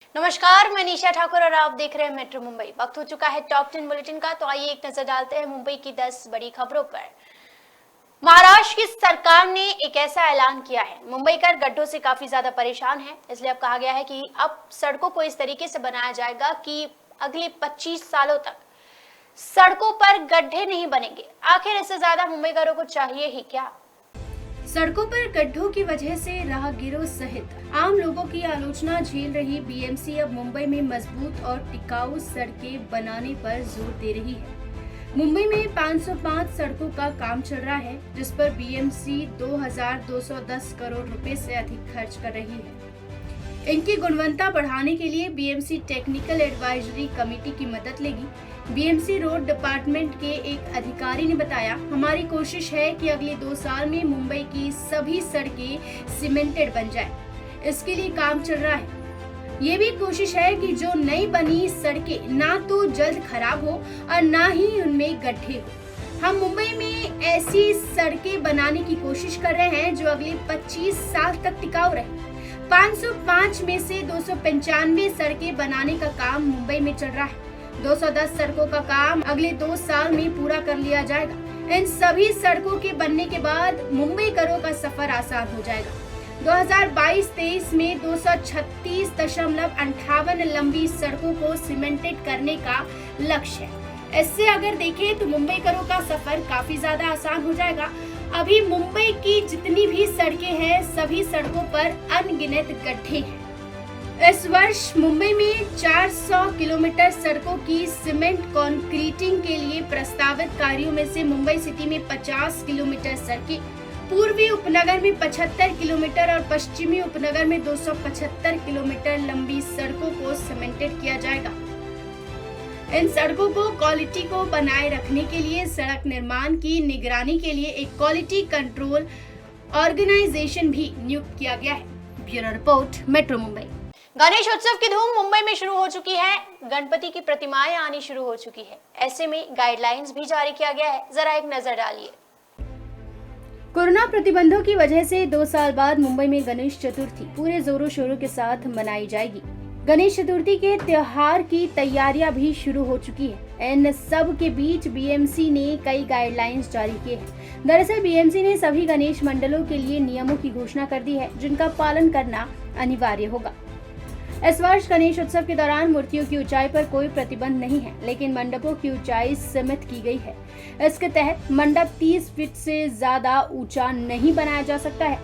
नमस्कार, मैं निशा ठाकुर और आप देख रहे हैं मेट्रो मुंबई। वक्त हो चुका है टॉप 10 बुलेटिन का, तो आइए एक नजर डालते हैं मुंबई की 10 बड़ी खबरों पर। महाराष्ट्र की सरकार ने एक ऐसा ऐलान किया है, मुंबईकर गड्ढों से काफी ज्यादा परेशान है, इसलिए अब कहा गया है कि अब सड़कों को इस तरीके से बनाया जाएगा कि अगले 25 सालों तक सड़कों पर गड्ढे नहीं बनेंगे। आखिर इससे ज्यादा मुंबईकरों को चाहिए ही क्या? सड़कों पर गड्ढों की वजह से राहगीरों सहित आम लोगों की आलोचना झेल रही बीएमसी अब मुंबई में मजबूत और टिकाऊ सड़कें बनाने पर जोर दे रही है। मुंबई में 505 सड़कों का काम चल रहा है, जिस पर बीएमसी 2210 करोड़ रुपए से अधिक खर्च कर रही है। इनकी गुणवत्ता बढ़ाने के लिए बीएमसी टेक्निकल एडवाइजरी कमेटी की मदद लेगी। बीएमसी रोड डिपार्टमेंट के एक अधिकारी ने बताया, हमारी कोशिश है कि अगले 2 साल में मुंबई की सभी सड़कें सीमेंटेड बन जाए। इसके लिए काम चल रहा है। ये भी कोशिश है कि जो नई बनी सड़कें ना तो जल्द खराब हो और ना ही उनमें गड्ढे हो। हम मुंबई में ऐसी सड़कें बनाने की कोशिश कर रहे हैं जो अगले 25 साल तक टिकाऊ रहे। 505 में से 295 सड़कें बनाने का काम मुंबई में चल रहा है। 210 सड़कों का काम अगले 2 साल में पूरा कर लिया जाएगा। इन सभी सड़कों के बनने के बाद मुंबईकरों का सफर आसान हो जाएगा। 2022-23 में 236.58 लंबी सड़कों को सीमेंटेड करने का लक्ष्य है। इससे अगर देखें तो मुंबईकरों का सफर काफी ज्यादा आसान हो जाएगा। अभी मुंबई की जितनी भी सड़कें हैं, सभी सड़कों पर अनगिनत गड्ढे हैं। इस वर्ष मुंबई में 400 किलोमीटर सड़कों की सीमेंट कंक्रीटिंग के लिए प्रस्तावित कार्यों में से मुंबई सिटी में 50 किलोमीटर सड़कें, पूर्वी उपनगर में 75 किलोमीटर और पश्चिमी उपनगर में 275 किलोमीटर लंबी सड़कों को सीमेंटेड किया जाएगा। इन सड़कों को क्वालिटी को बनाए रखने के लिए सड़क निर्माण की निगरानी के लिए एक क्वालिटी कंट्रोल ऑर्गेनाइजेशन भी नियुक्त किया गया है। Bureau report, metro Mumbai. Ganesh उत्सव की धूम मुंबई में शुरू हो चुकी है। गणपति की प्रतिमाएं आनी शुरू हो चुकी है। ऐसे में गाइडलाइंस भी जारी किया गया है, जरा एक नजर डालिए। कोरोना प्रतिबंधों की वजह से 2 साल बाद मुंबई में गणेश चतुर्थी पूरे जोरों शोरों के साथ मनाई जाएगी। गणेश चतुर्थी के त्योहार की तैयारियां भी शुरू हो चुकी है। इन सब के बीच बीएमसी ने कई गाइडलाइंस जारी किए हैं। दरअसल बीएमसी ने सभी गणेश मंडलों के लिए नियमों की घोषणा कर दी है, जिनका पालन करना अनिवार्य होगा। इस वर्ष गणेश उत्सव के दौरान मूर्तियों की ऊंचाई पर कोई प्रतिबंध नहीं है, लेकिन मंडपों की ऊंचाई सीमित की गई है। इसके तहत मंडप 30 फीट से ज्यादा ऊंचा नहीं बनाया जा सकता है।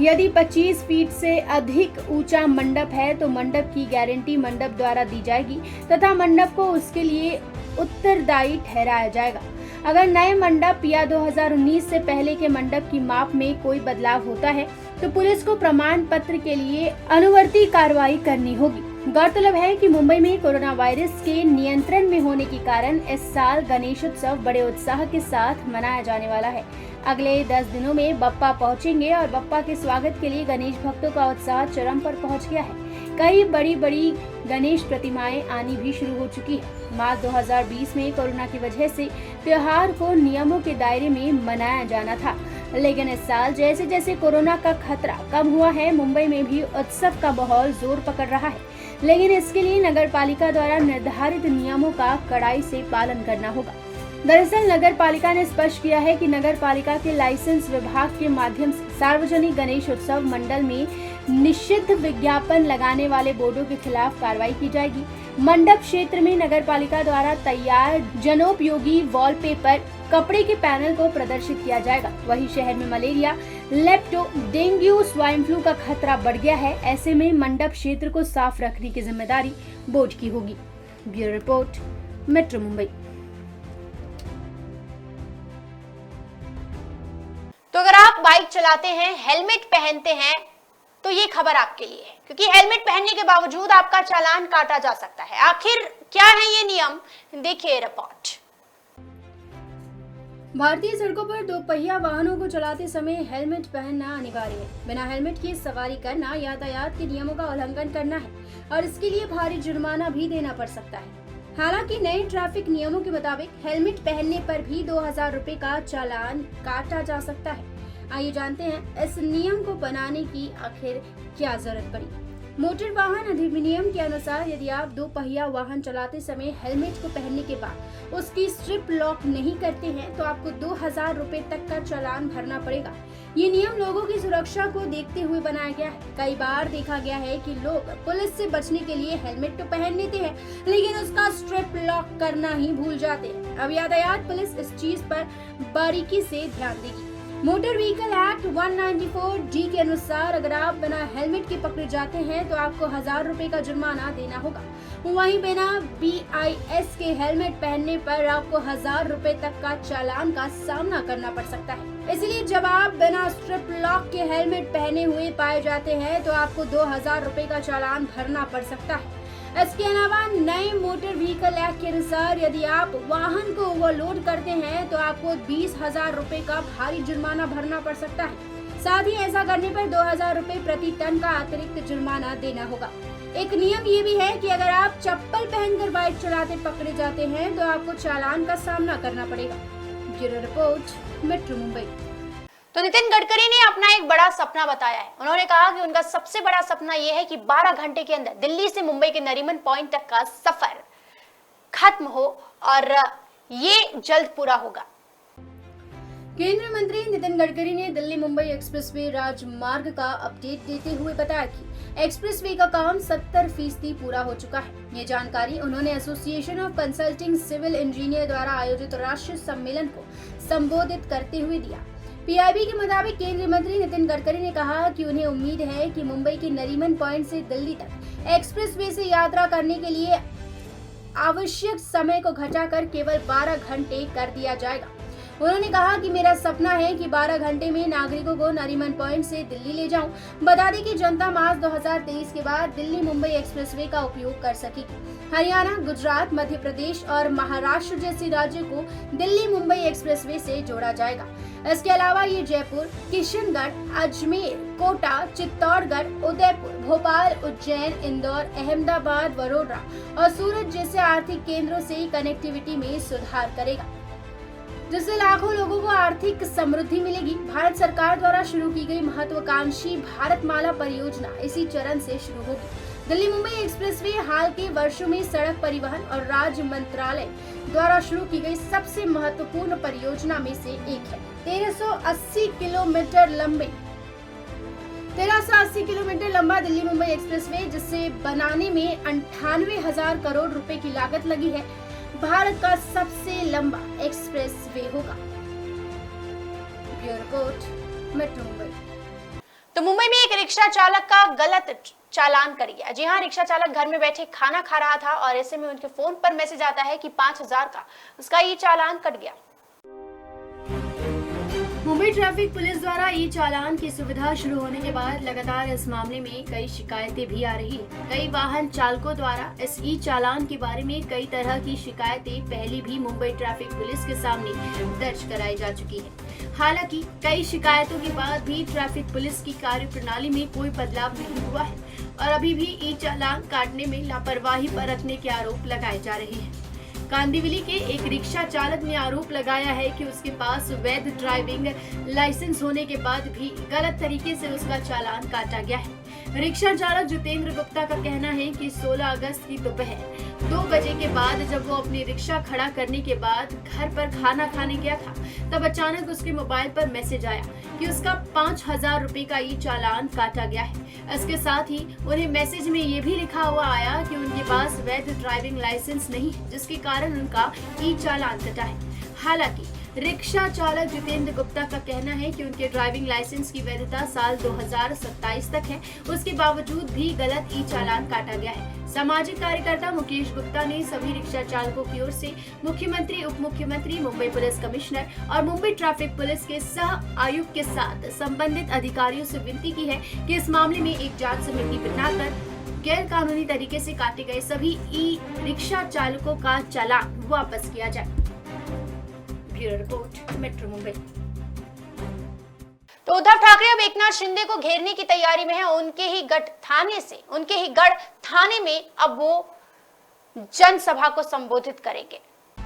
यदि 25 फीट से अधिक ऊंचा मंडप है तो मंडप की गारंटी मंडप द्वारा दी जाएगी तथा मंडप को उसके लिए उत्तरदायी ठहराया जाएगा। अगर नए मंडप या 2019 से पहले के मंडप की माप में कोई बदलाव होता है तो पुलिस को प्रमाण पत्र के लिए अनुवर्ती कार्रवाई करनी होगी। गौरतलब है कि मुंबई में कोरोना वायरस के नियंत्रण में होने के कारण इस साल गणेश उत्सव बड़े उत्साह के साथ मनाया जाने वाला है। अगले 10 दिनों में बप्पा पहुंचेंगे और बप्पा के स्वागत के लिए गणेश भक्तों का उत्साह चरम पर पहुंच गया है। कई बड़ी बड़ी गणेश प्रतिमाएं आनी भी शुरू हो चुकी है। मार्च 2020 में कोरोना की वजह से त्योहार को नियमों के दायरे में मनाया जाना था, लेकिन इस साल जैसे जैसे कोरोना का खतरा कम हुआ है, मुंबई में भी उत्सव का माहौल जोर पकड़ रहा है। लेकिन इसके लिए नगर पालिका द्वारा निर्धारित नियमों का कड़ाई से पालन करना होगा। दरअसल नगर पालिका ने स्पष्ट किया है कि नगर पालिका के लाइसेंस विभाग के माध्यम से सार्वजनिक गणेश उत्सव मंडल में निषिद्ध विज्ञापन लगाने वाले बोर्डों के खिलाफ कार्रवाई की जाएगी। मंडप क्षेत्र में नगर पालिका द्वारा तैयार जनोपयोगी वॉलपेपर कपड़े के पैनल को प्रदर्शित किया जाएगा। वहीं शहर में malaria, lepto, dengue, swine flu का खतरा बढ़ गया है। ऐसे में मंडप क्षेत्र को साफ रखने की जिम्मेदारी बोर्ड की होगी। Bureau report, metro Mumbai. तो अगर आप बाइक चलाते हैं, हेलमेट पहनते हैं, तो ये खबर आपके लिए है, क्योंकि हेलमेट पहनने के बावजूद आपका चालान काटा जा सकता है। आखिर क्या है ये नियम, देखिए रिपोर्ट। भारतीय सड़कों पर 2 पहिया वाहनों को चलाते समय हेलमेट पहनना अनिवार्य है। बिना हेलमेट के सवारी करना यातायात के नियमों का उल्लंघन करना है और इसके लिए भारी जुर्माना भी देना पड़ सकता है। हालांकि नए ट्रैफिक नियमों के मुताबिक हेलमेट पहनने पर भी 2000 रुपए का चालान काटा जा सकता है। आइए जानते हैं इस नियम को बनाने की आखिर क्या जरूरत पड़ी। मोटर वाहन अधिनियम के अनुसार यदि आप 2 पहिया वाहन चलाते समय हेलमेट को पहनने के बाद उसकी स्ट्रिप लॉक नहीं करते हैं तो आपको 2000 रुपए तक का चालान भरना पड़ेगा। ये नियम लोगों की सुरक्षा को देखते हुए बनाया गया है। कई बार देखा गया है कि लोग पुलिस से बचने के लिए हेलमेट तो पहन लेते हैं, लेकिन उसका स्ट्रिप लॉक करना ही भूल जाते हैं। अब यातायात पुलिस इस चीज पर बारीकी से ध्यान देगी। मोटर व्हीकल एक्ट 194D के अनुसार अगर आप बिना हेलमेट के पकड़े जाते हैं तो आपको 1000 रुपए का जुर्माना देना होगा। वहीं बिना BIS के हेलमेट पहनने पर आपको 1000 रुपए तक का चालान का सामना करना पड़ सकता है। इसलिए जब आप बिना स्ट्रिप लॉक के हेलमेट पहने हुए पाए जाते हैं तो आपको 2000 रुपए का चालान भरना पड़ सकता है। इसके अलावा नए मोटर व्हीकल एक्ट के अनुसार यदि आप वाहन को ओवरलोड करते हैं तो आपको 20,000 रुपए का भारी जुर्माना भरना पड़ सकता है। साथ ही ऐसा करने पर 2000 रुपए प्रति टन का अतिरिक्त जुर्माना देना होगा। एक नियम ये भी है कि अगर आप चप्पल पहनकर बाइक चलाते पकड़े जाते हैं तो आपको चालान का सामना करना पड़ेगा। Bureau report, metro Mumbai. तो नितिन गडकरी ने अपना एक बड़ा सपना बताया है। उन्होंने कहा कि उनका सबसे बड़ा सपना यह है कि 12 घंटे के अंदर दिल्ली से मुंबई के नरीमन पॉइंट तक का सफर खत्म हो और ये जल्द पूरा होगा। केंद्रीय मंत्री नितिन गडकरी ने दिल्ली मुंबई एक्सप्रेसवे राजमार्ग का अपडेट देते हुए बताया कि एक्सप्रेसवे का काम 70% पूरा हो चुका है। ये जानकारी उन्होंने association of consulting civil engineer द्वारा आयोजित राष्ट्रीय सम्मेलन को संबोधित करते हुए दिया। PIB के मुताबिक केंद्रीय मंत्री नितिन गडकरी ने कहा कि उन्हें उम्मीद है कि मुंबई के नरीमन पॉइंट से दिल्ली तक एक्सप्रेसवे से यात्रा करने के लिए आवश्यक समय को घटाकर केवल 12 घंटे कर दिया जाएगा। उन्होंने कहा कि मेरा सपना है कि 12 घंटे में नागरिकों को नरीमन पॉइंट से दिल्ली ले जाऊं। बता दें कि जनता मार्च 2023 के बाद दिल्ली मुंबई एक्सप्रेसवे का उपयोग कर सकेगी। हरियाणा, गुजरात, मध्य प्रदेश और महाराष्ट्र जैसे राज्यों को दिल्ली मुंबई एक्सप्रेसवे से जोड़ा जाएगा। इसके अलावा ये जयपुर, किशनगढ़, अजमेर, कोटा, चित्तौड़गढ़, उदयपुर, भोपाल, उज्जैन, इंदौर, अहमदाबाद, वडोदरा और सूरत जैसे आर्थिक केंद्रों से कनेक्टिविटी में सुधार करेगा, जिससे लाखों लोगों को आर्थिक समृद्धि मिलेगी। भारत सरकार द्वारा शुरू की गई महत्वाकांक्षी भारतमाला परियोजना इसी चरण से शुरू होगी। दिल्ली मुंबई एक्सप्रेसवे हाल के वर्षों में सड़क परिवहन और राज्य मंत्रालय द्वारा शुरू की गई सबसे महत्वपूर्ण परियोजना में से एक है। 1380 किलोमीटर लंबा दिल्ली मुंबई एक्सप्रेसवे, जिसे बनाने में 98,000 करोड़ रुपए की लागत लगी है, भारत का सबसे लंबा एक्सप्रेसवे होगा। Bureau report, metro Mumbai. तो मुंबई में एक रिक्शा चालक का गलत चालान कर गया। जी हाँ, रिक्शा चालक घर में बैठे खाना खा रहा था और ऐसे में उनके फोन पर मैसेज आता है कि 5000 का उसका ये चालान कट गया। मुंबई ट्रैफिक पुलिस द्वारा ई चालान की सुविधा शुरू होने के बाद लगातार इस मामले में कई शिकायतें भी आ रही है। कई वाहन चालकों द्वारा इस ई चालान के बारे में कई तरह की शिकायतें पहले भी मुंबई ट्रैफिक पुलिस के सामने दर्ज कराई जा चुकी है। हालांकि कई शिकायतों के बाद भी ट्रैफिक पुलिस की कार्यप्रणाली में कोई बदलाव नहीं हुआ है और अभी भी ई चालान काटने में लापरवाही बरतने के आरोप लगाए जा रहे हैं। कांदिवली के एक रिक्शा चालक ने आरोप लगाया है कि उसके पास वैध ड्राइविंग लाइसेंस होने के बाद भी गलत तरीके से उसका चालान काटा गया है। रिक्शा चालक जितेंद्र गुप्ता का कहना है कि 16 अगस्त की दोपहर 2 बजे के बाद जब वो अपनी रिक्शा खड़ा करने के बाद घर पर खाना खाने गया था, तब अचानक उसके मोबाइल पर मैसेज आया कि उसका 5000 रुपए का ई चालान काटा गया है। इसके साथ ही उन्हें मैसेज में ये भी लिखा हुआ आया कि उनके पास वैध ड्राइविंग लाइसेंस नहीं है, जिसके कारण उनका ई चालान कटा है। हालांकि रिक्शा चालक जितेंद्र गुप्ता का कहना है कि उनके ड्राइविंग लाइसेंस की वैधता साल 2027 तक है, उसके बावजूद भी गलत ई चालान काटा गया है। सामाजिक कार्यकर्ता मुकेश गुप्ता ने सभी रिक्शा चालकों की ओर से मुख्यमंत्री, उप मुख्यमंत्री, मुंबई पुलिस कमिश्नर और मुंबई ट्रैफिक पुलिस के सह आयुक्त के साथ संबंधित अधिकारियों से विनती की है कि इस मामले में एक जांच समिति बनाकर गैर कानूनी तरीके से काटे गए सभी ई रिक्शा चालकों का चालान वापस किया जाए। Bureau report, metro Mumbai. तो उद्धव ठाकरे अब एकनाथ शिंदे को घेरने की तैयारी में है। उनके ही गढ़ थाने में अब वो जनसभा को संबोधित करेंगे।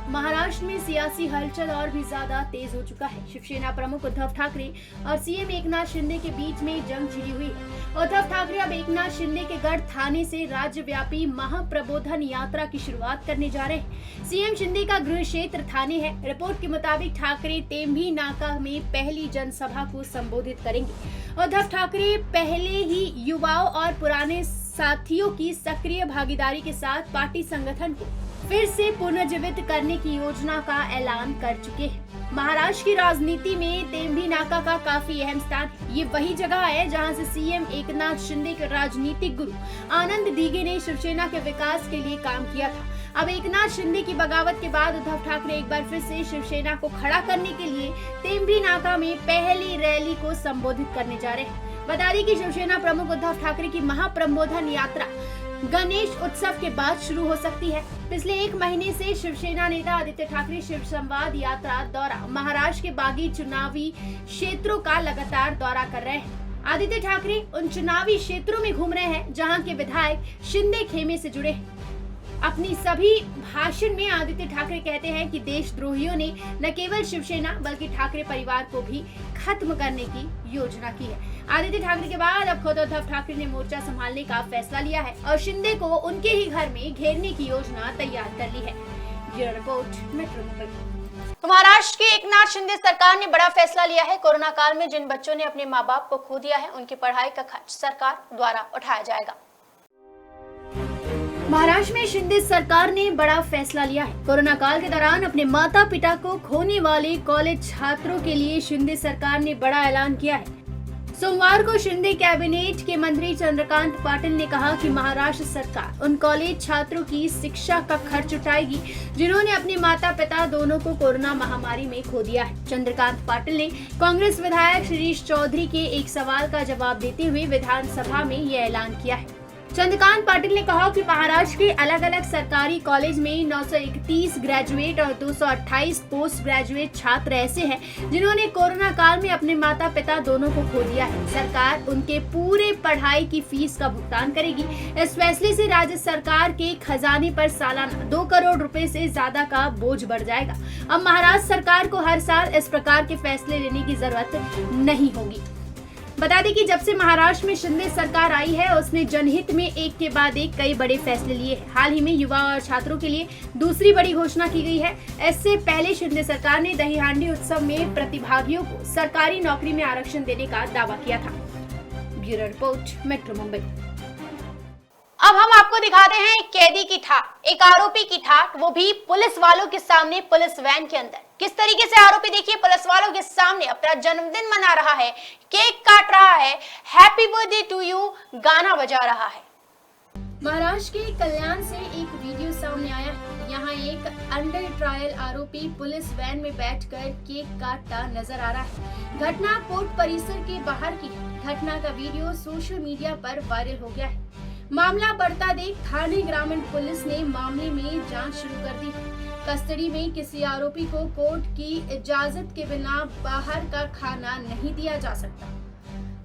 महाराष्ट्र में सियासी हलचल और भी ज्यादा तेज हो चुका है। शिवसेना प्रमुख उद्धव ठाकरे और सीएम एकनाथ शिंदे के बीच में जंग छिड़ी हुई है। उद्धव ठाकरे अब एकनाथ शिंदे के गढ़ थाने से राज्यव्यापी महाप्रबोधन यात्रा की शुरुआत करने जा रहे हैं। सीएम शिंदे का गृह क्षेत्र थाने है। रिपोर्ट के मुताबिक ठाकरे तेम्भी नाका में पहली जनसभा को संबोधित करेंगे। उद्धव ठाकरे पहले ही युवाओं और पुराने साथियों की सक्रिय भागीदारी के साथ पार्टी संगठन को फिर से पुनर्जीवित करने की योजना का ऐलान कर चुके हैं। महाराष्ट्र की राजनीति में तेम्भी नाका का काफी अहम स्थान है। ये वही जगह है जहां से सीएम एकनाथ शिंदे के राजनीतिक गुरु आनंद दीघे ने शिवसेना के विकास के लिए काम किया था। अब एकनाथ शिंदे की बगावत के बाद उद्धव ठाकरे एक बार फिर से शिवसेना को खड़ा करने के लिए तेम्भी नाका में पहली रैली को संबोधित करने जा रहे हैं। बता दें कि शिवसेना प्रमुख उद्धव ठाकरे की महाप्रबोधन यात्रा गणेश उत्सव के बाद शुरू हो सकती है। पिछले एक महीने से शिवसेना नेता आदित्य ठाकरे शिव संवाद यात्रा दौरा महाराष्ट्र के बागी चुनावी क्षेत्रों का लगातार दौरा कर रहे हैं। आदित्य ठाकरे उन चुनावी क्षेत्रों में घूम रहे हैं जहां के विधायक शिंदे खेमे से जुड़े हैं। अपनी सभी भाषण में आदित्य ठाकरे कहते हैं कि देशद्रोहियों ने न केवल शिवसेना बल्कि ठाकरे परिवार को भी खत्म करने की योजना की है। आदित्य ठाकरे के बाद अब खुद उद्धव ठाकरे ने मोर्चा संभालने का फैसला लिया है और शिंदे को उनके ही घर में घेरने की योजना तैयार कर ली है। Bureau report, metro Mumbai. तो महाराष्ट्र की एकनाथ शिंदे सरकार ने बड़ा फैसला लिया है। कोरोना काल में जिन बच्चों ने अपने माँ बाप को खो दिया है उनकी पढ़ाई का खर्च सरकार द्वारा उठाया जाएगा। महाराष्ट्र में शिंदे सरकार ने बड़ा फैसला लिया है। कोरोना काल के दौरान अपने माता पिता को खोने वाले कॉलेज छात्रों के लिए शिंदे सरकार ने बड़ा ऐलान किया है। सोमवार को शिंदे कैबिनेट के मंत्री चंद्रकांत पाटिल ने कहा कि महाराष्ट्र सरकार उन कॉलेज छात्रों की शिक्षा का खर्च उठाएगी जिन्होंने अपने माता पिता दोनों को कोरोना महामारी में खो दिया है। चंद्रकांत पाटिल ने कांग्रेस विधायक शिरीष चौधरी के एक सवाल का जवाब देते हुए विधानसभा में ये ऐलान किया है। चंद्रकांत पाटिल ने कहा कि महाराष्ट्र के अलग अलग सरकारी कॉलेज में 931 ग्रेजुएट और 228 पोस्ट ग्रेजुएट छात्र ऐसे हैं जिन्होंने कोरोना काल में अपने माता पिता दोनों को खो दिया है। सरकार उनके पूरे पढ़ाई की फीस का भुगतान करेगी। इस फैसले से राज्य सरकार के खजाने पर सालाना 2 करोड़ रुपए से ज्यादा का बोझ बढ़ जाएगा। अब महाराष्ट्र सरकार को हर साल इस प्रकार के फैसले लेने की जरूरत नहीं होगी। बता दें कि जब से महाराष्ट्र में शिंदे सरकार आई है उसने जनहित में एक के बाद एक कई बड़े फैसले लिए हैं। हाल ही में युवा और छात्रों के लिए दूसरी बड़ी घोषणा की गई है। इससे पहले शिंदे सरकार ने दहीहांडी उत्सव में प्रतिभागियों को सरकारी नौकरी में आरक्षण देने का दावा किया था। Bureau report, metro Mumbai. अब हम आपको दिखाते हैं एक कैदी की ठाठ, एक आरोपी की ठाठ, वो भी पुलिस वालों के सामने पुलिस वैन के अंदर। किस तरीके से आरोपी देखिए पुलिस वालों के सामने अपना जन्मदिन मना रहा है, केक काट रहा है, हैप्पी बर्थडे टू यू गाना बजा रहा है। महाराष्ट्र के कल्याण से एक वीडियो सामने आया है। यहाँ एक अंडर ट्रायल आरोपी पुलिस वैन में बैठकर केक काटता नजर आ रहा है। घटना कोर्ट परिसर के बाहर की है। घटना का वीडियो सोशल मीडिया पर वायरल हो गया है। मामला बढ़ता देख थाने ग्रामीण पुलिस ने मामले में जांच शुरू कर दी। कस्टडी में किसी आरोपी को कोर्ट की इजाजत के बिना बाहर का खाना नहीं दिया जा सकता।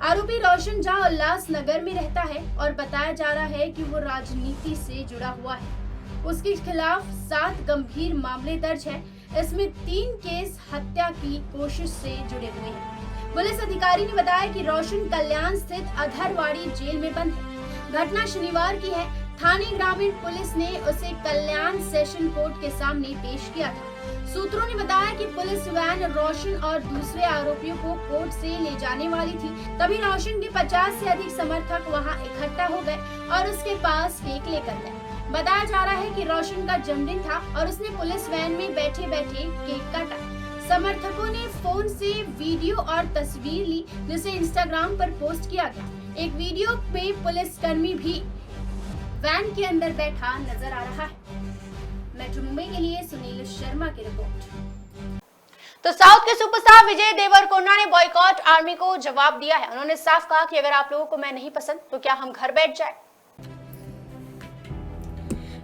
आरोपी रोशन झा उल्लासनगर में रहता है और बताया जा रहा है कि वो राजनीति से जुड़ा हुआ है। उसके खिलाफ 7 गंभीर मामले दर्ज है। इसमें 3 केस हत्या की कोशिश से जुड़े हुए हैं। पुलिस अधिकारी ने बताया कि रोशन कल्याण स्थित अधरवाड़ी जेल में बंद है। घटना शनिवार की है। थाने ग्रामीण पुलिस ने उसे कल्याण सेशन कोर्ट के सामने पेश किया था। सूत्रों ने बताया कि पुलिस वैन रोशन और दूसरे आरोपियों को कोर्ट से ले जाने वाली थी। तभी रोशन के 50 से अधिक समर्थक वहां इकट्ठा हो गए और उसके पास केक लेकर गए। बताया जा रहा है कि रोशन का जन्मदिन था और उसने पुलिस वैन में बैठे बैठे केक काटा। समर्थकों ने फोन से वीडियो और तस्वीर ली जिसे इंस्टाग्राम पर पोस्ट किया गया। एक वीडियो पे पुलिसकर्मी भी वैन के अंदर बैठा नजर आ रहा है। मेट्रो मुंबई के लिए सुनील शर्मा की रिपोर्ट। तो साउथ के सुपरस्टार विजय देवरकोंडा ने बॉयकॉट आर्मी को जवाब दिया है। उन्होंने साफ कहा कि अगर आप लोगों को मैं नहीं पसंद तो क्या हम घर बैठ जाए।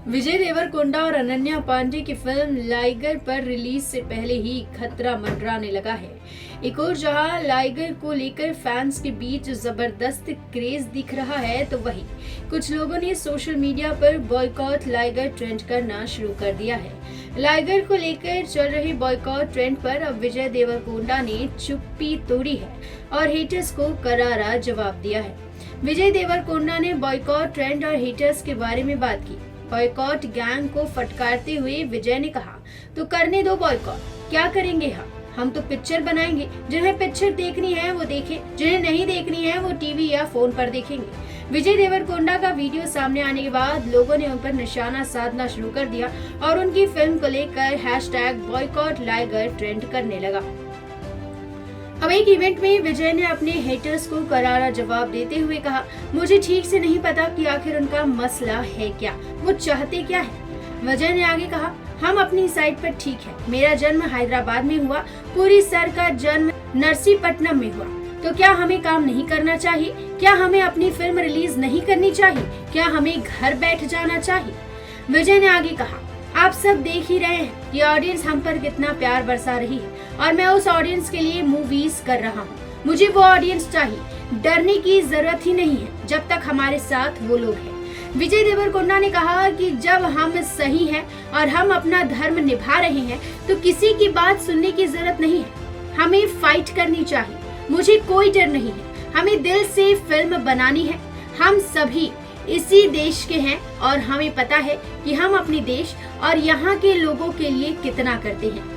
विजय देवरकोंडा और अनन्या पांडे की फिल्म लाइगर पर रिलीज से पहले ही खतरा मंडराने लगा है। एक और जहां लाइगर को लेकर फैंस के बीच जबरदस्त क्रेज दिख रहा है तो वहीं कुछ लोगों ने सोशल मीडिया पर बॉयकॉट लाइगर ट्रेंड करना शुरू कर दिया है। लाइगर को लेकर चल रही बॉयकॉट ट्रेंड पर अब विजय देवरकोंडा ने चुप्पी तोड़ी है और हेटर्स को करारा जवाब दिया है। विजय देवरकोंडा ने बॉयकॉट ट्रेंड और हेटर्स के बारे में बात की। बॉयकॉट गैंग को फटकारते हुए विजय ने कहा, तो करने दो बॉयकॉट, क्या करेंगे हम तो पिक्चर बनाएंगे। जिन्हें पिक्चर देखनी है वो देखें, जिन्हें नहीं देखनी है वो टीवी या फोन पर देखेंगे। विजय देवरकोंडा का वीडियो सामने आने के बाद लोगों ने उन पर निशाना साधना शुरू कर दिया और उनकी फिल्म को लेकर #boycott_Liger ट्रेंड करने लगा। अब एक इवेंट में विजय ने अपने हेटर्स को करारा जवाब देते हुए कहा, मुझे ठीक से नहीं पता कि आखिर उनका मसला है क्या, वो चाहते क्या है। विजय ने आगे कहा, हम अपनी साइड पर ठीक है। मेरा जन्म हैदराबाद में हुआ, पूरी सर का जन्म नरसीपट्टनम में हुआ। तो क्या हमें काम नहीं करना चाहिए? क्या हमें अपनी फिल्म रिलीज नहीं करनी चाहिए? क्या हमें घर बैठ जाना चाहिए? विजय ने आगे कहा, आप सब देख ही रहे हैं कि ऑडियंस हम पर कितना प्यार बरसा रही है और मैं उस ऑडियंस के लिए मूवीज कर रहा हूँ। मुझे वो ऑडियंस चाहिए, डरने की जरूरत ही नहीं है जब तक हमारे साथ वो लोग हैं। विजय देवरकोंडा ने कहा कि जब हम सही हैं और हम अपना धर्म निभा रहे हैं तो किसी की बात सुनने की जरूरत नहीं है। हमें फाइट करनी चाहिए। मुझे कोई डर नहीं है। हमें दिल से फिल्म बनानी है। हम सभी इसी देश के हैं और हमें पता है कि हम अपने देश और यहाँ के लोगों के लिए कितना करते हैं।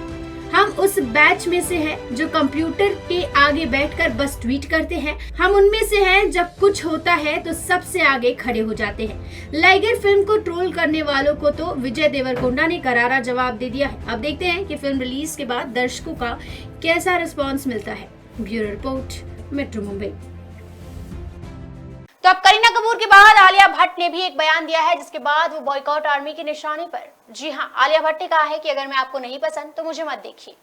हम उस बैच में से हैं जो कंप्यूटर के आगे बैठकर बस ट्वीट करते हैं। हम उनमें से हैं जब कुछ होता है तो सबसे आगे खड़े हो जाते हैं। लाइगर फिल्म को ट्रोल करने वालों को तो विजय देवरकोंडा ने करारा जवाब दे दिया है। अब देखते हैं कि फिल्म रिलीज के बाद दर्शकों का कैसा रिस्पॉन्स मिलता है। Bureau report, metro Mumbai. तो अब करीना कपूर के बाद आलिया भट्ट ने भी एक बयान दिया है जिसके बाद वो बॉयकॉट आर्मी के निशाने पर। जी हाँ, आलिया भट्ट ने कहा है कि अगर मैं आपको नहीं पसंद तो मुझे मत देखिए।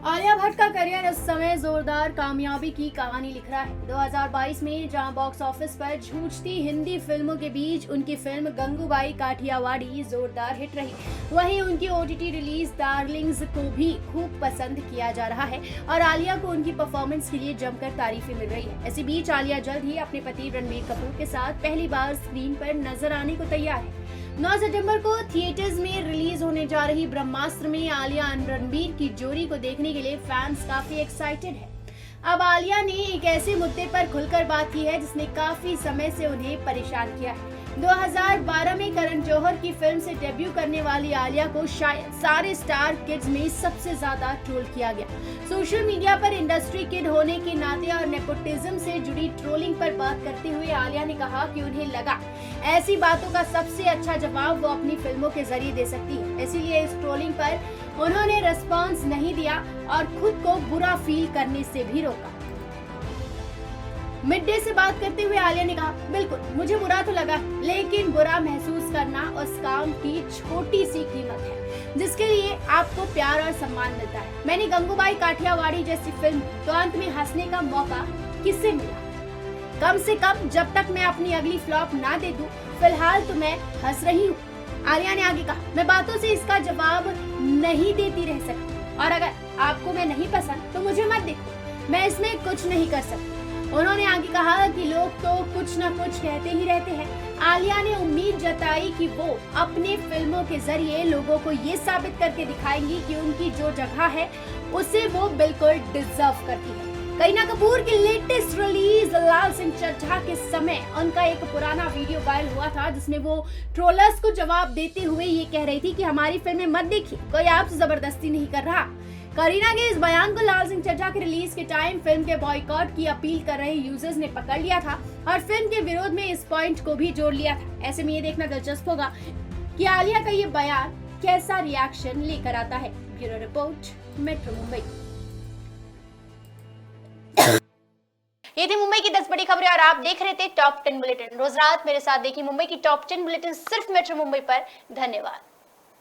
आलिया भट्ट का करियर इस समय जोरदार कामयाबी की कहानी लिख रहा है। 2022 में जहां बॉक्स ऑफिस पर जूझती हिंदी फिल्मों के बीच उनकी फिल्म गंगूबाई काठियावाड़ी जोरदार हिट रही, वहीं उनकी OTT रिलीज डार्लिंग्स को भी खूब पसंद किया जा रहा है और आलिया को उनकी परफॉर्मेंस के लिए जमकर तारीफें मिल रही है। इसी बीच आलिया जल्द ही अपने पति रणबीर कपूर के साथ पहली बार स्क्रीन पर नजर आने को तैयार है। 9 सितंबर को थिएटर्स में रिलीज होने जा रही ब्रह्मास्त्र में आलिया और रणबीर की जोड़ी को देखने के लिए फैंस काफी एक्साइटेड है। अब आलिया ने एक ऐसे मुद्दे पर खुलकर बात की है जिसने काफी समय से उन्हें परेशान किया है। 2012 में करण जौहर की फिल्म से डेब्यू करने वाली आलिया को शायद सारे स्टार किड्स में सबसे ज्यादा ट्रोल किया गया। सोशल मीडिया पर इंडस्ट्री किड होने के नाते और नेपोटिज्म से जुड़ी ट्रोलिंग पर बात करते हुए आलिया ने कहा कि उन्हें लगा ऐसी बातों का सबसे अच्छा जवाब वो अपनी फिल्मों के जरिए दे सकती है, इसीलिए इस ट्रोलिंग पर उन्होंने रिस्पॉन्स नहीं दिया और खुद को बुरा फील करने से भी रोका। मिड डे से बात करते हुए आलिया ने कहा, बिल्कुल मुझे बुरा तो लगा, लेकिन बुरा महसूस करना उस काम की छोटी सी कीमत है जिसके लिए आपको प्यार और सम्मान मिलता है। मैंने गंगूबाई काठियावाड़ी जैसी फिल्म तो अंत में हंसने का मौका किससे मिला? कम से कम जब तक मैं अपनी अगली फ्लॉप ना दे दूं, फिलहाल तो मैं हंस रही हूँ। आलिया ने आगे कहा, मैं बातों से इसका जवाब नहीं देती रह सकती और अगर आपको मैं नहीं पसंद तो मुझे मत देखो, मैं इसमें कुछ नहीं कर सकती। उन्होंने आगे कहा कि लोग तो कुछ न कुछ कहते ही रहते हैं। आलिया ने उम्मीद जताई कि वो अपने फिल्मों के जरिए लोगों को ये साबित करके दिखाएंगी कि उनकी जो जगह है उसे वो बिल्कुल डिजर्व करती है। करीना कपूर की लेटेस्ट रिलीज लाल सिंह चड्ढा के समय उनका एक पुराना वीडियो वायरल हुआ था जिसमें वो ट्रोलर्स को जवाब देते हुए ये कह रही थी कि हमारी फिल्में मत देखिए, कोई आपसे जबरदस्ती नहीं कर रहा। करीना के इस बयान को लाल सिंह चड्ढा के रिलीज के टाइम फिल्म के बॉयकॉट की अपील कर रहे यूजर्स ने पकड़ लिया था और फिल्म के विरोध में इस पॉइंट को भी जोड़ लिया था। ऐसे में ये देखना दिलचस्प होगा कि आलिया का ये बयान कैसा रिएक्शन लेकर आता है। Bureau report, metro Mumbai. ये थी मुंबई की 10 बड़ी खबरें और आप देख रहे थे टॉप 10 बुलेटिन। रोज रात मेरे साथ देखिए मुंबई की टॉप 10 बुलेटिन सिर्फ मेट्रो मुंबई पर। धन्यवाद।